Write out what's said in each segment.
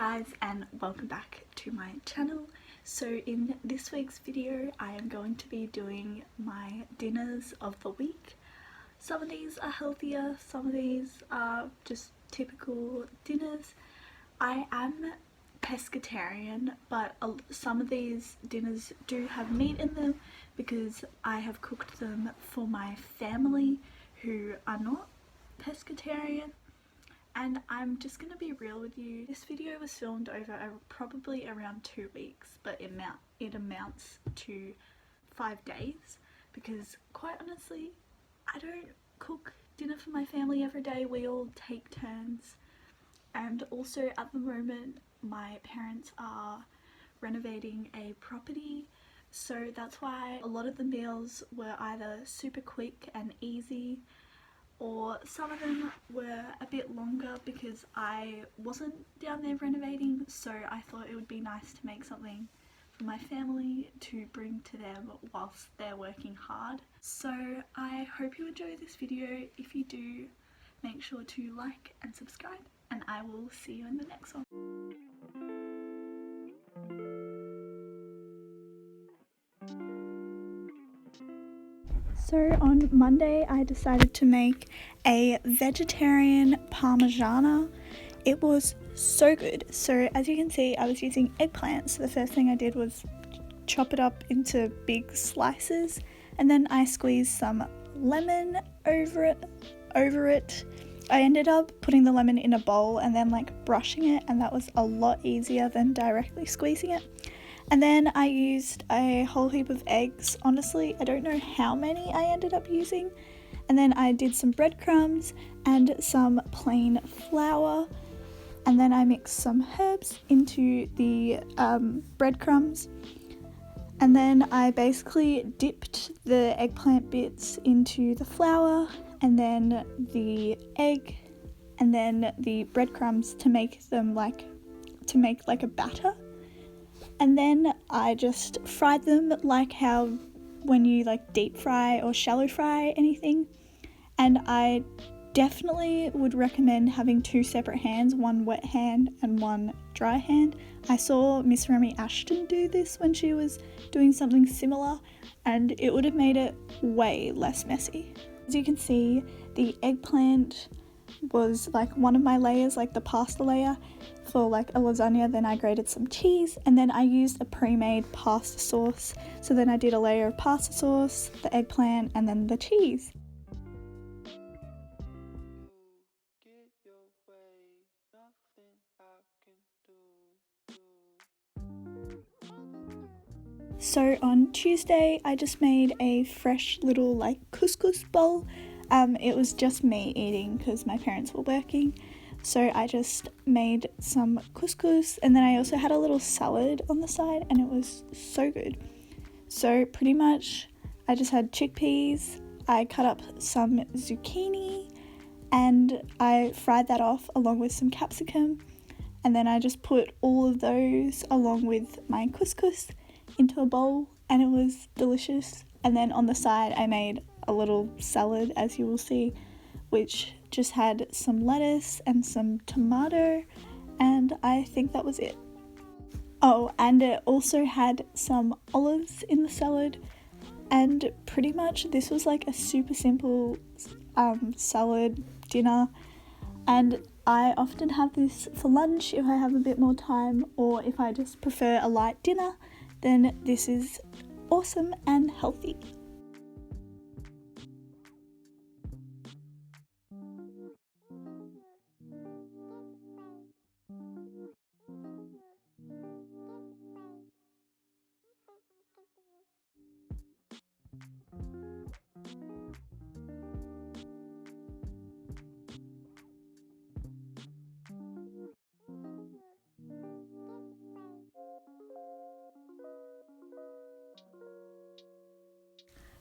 guys, and welcome back to my channel. So in this week's video I am going to be doing my dinners of the week. Some of these are healthier, some of these are just typical dinners. I am pescatarian, but some of these dinners do have meat in them because I have cooked them for my family who are not pescatarian. And I'm just gonna be real with you. This video was filmed over probably around 2 weeks, but it amounts to 5 days because quite honestly, I don't cook dinner for my family every day. We all take turns. And also at the moment, my parents are renovating a property, so that's why a lot of the meals were either super quick and easy, or some of them were a bit longer because I wasn't down there renovating, so I thought it would be nice to make something for my family to bring to them whilst they're working hard. So I hope you enjoy this video. If you do, make sure to like and subscribe, and I will see you in the next one. So on Monday I decided to make a vegetarian parmigiana. It was so good. So as you can see, I was using eggplants. So the first thing I did was chop it up into big slices, and then I squeezed some lemon over it. I ended up putting the lemon in a bowl and then brushing it, and that was a lot easier than directly squeezing it. And then I used a whole heap of eggs. Honestly, I don't know how many I ended up using. And then I did some breadcrumbs and some plain flour. And then I mixed some herbs into the breadcrumbs. And then I basically dipped the eggplant bits into the flour, and then the egg, and then the breadcrumbs to make them a batter. And then I just fried them like how when you deep fry or shallow fry anything. And I definitely would recommend having 2 separate hands, one wet hand and one dry hand. I saw Miss Remy Ashton do this when she was doing something similar, and it would have made it way less messy. As you can see, the eggplant was one of my layers, the pasta layer for a lasagna. Then I grated some cheese, and then I used a pre-made pasta sauce. So then I did a layer of pasta sauce, the eggplant, and then the cheese. So on Tuesday I just made a fresh little couscous bowl. It was just me eating because my parents were working. So I just made some couscous, and then I also had a little salad on the side, and it was so good. So pretty much I just had chickpeas, I cut up some zucchini, and I fried that off along with some capsicum, and then I just put all of those along with my couscous into a bowl, and it was delicious. And then on the side I made a little salad, as you will see, which just had some lettuce and some tomato, and I think that was it. Oh, and it also had some olives in the salad. And pretty much this was a super simple salad dinner, and I often have this for lunch if I have a bit more time, or if I just prefer a light dinner, then this is awesome and healthy.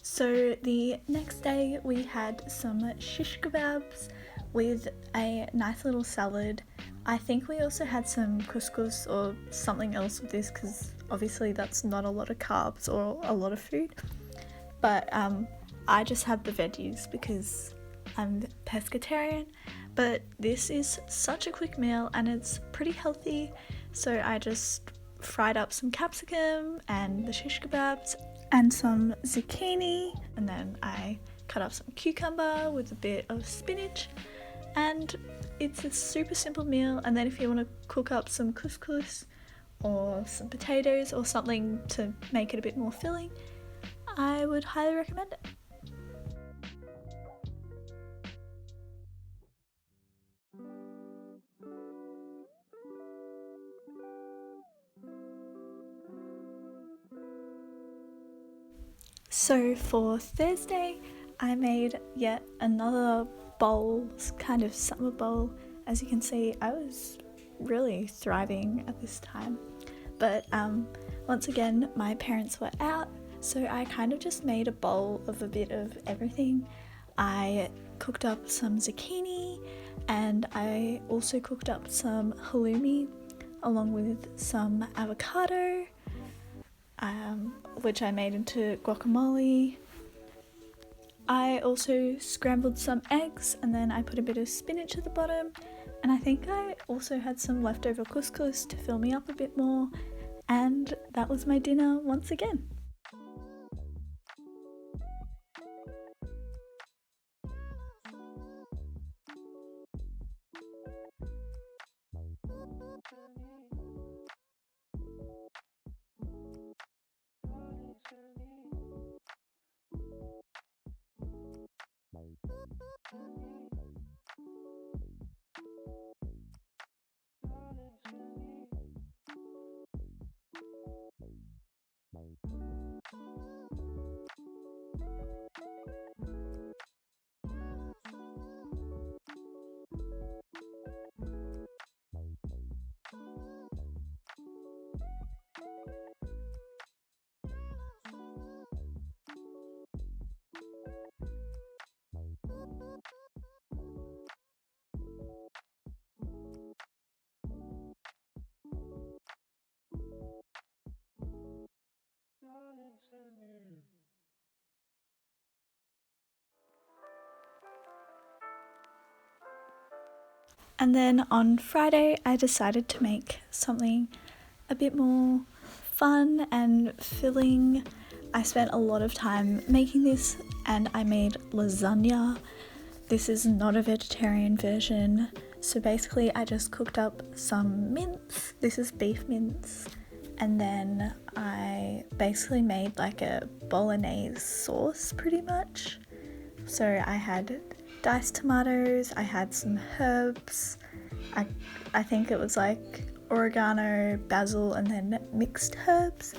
So the next day we had some shish kebabs with a nice little salad. I think we also had some couscous or something else with this, because obviously that's not a lot of carbs or a lot of food. But I just had the veggies because I'm pescatarian, but this is such a quick meal and it's pretty healthy. So I just fried up some capsicum and the shish kebabs and some zucchini, and then I cut up some cucumber with a bit of spinach, and it's a super simple meal. And then if you want to cook up some couscous or some potatoes or something to make it a bit more filling, I would highly recommend it. So for Thursday, I made yet another bowl, kind of summer bowl. As you can see, I was really thriving at this time. But once again, my parents were out, so I kind of just made a bowl of a bit of everything. I cooked up some zucchini, and I also cooked up some halloumi along with some avocado, which I made into guacamole. I also scrambled some eggs, and then I put a bit of spinach at the bottom, and I think I also had some leftover couscous to fill me up a bit more, and that was my dinner once again. And then on Friday, I decided to make something a bit more fun and filling. I spent a lot of time making this, and I made lasagna. This is not a vegetarian version. So basically I just cooked up some mince. This is beef mince. And then I basically made like a bolognese sauce pretty much. So I had diced tomatoes, I had some herbs, I think it was like oregano, basil, and then mixed herbs.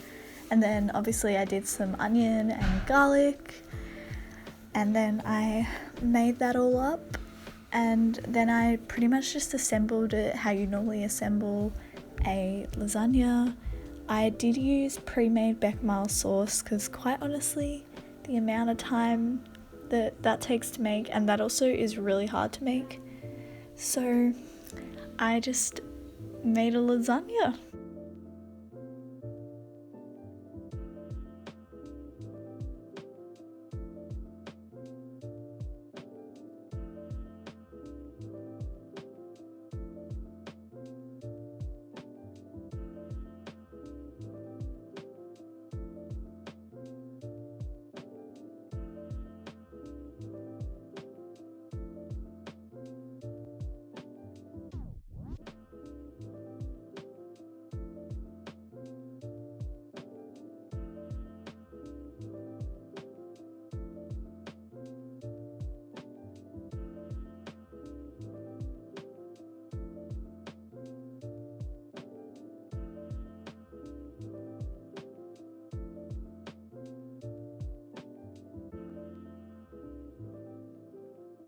And then obviously I did some onion and garlic, and then I made that all up, and then I pretty much just assembled it how you normally assemble a lasagna. I did use pre-made bechamel sauce because quite honestly, the amount of time that takes to make, and that also is really hard to make, so I just made a lasagna.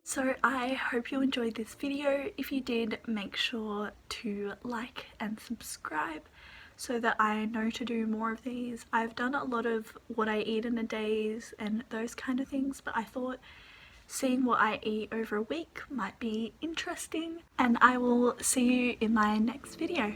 So I hope you enjoyed this video. If you did, make sure to like and subscribe so that I know to do more of these. I've done a lot of what I eat in a day and those kind of things, but I thought seeing what I eat over a week might be interesting, and I will see you in my next video.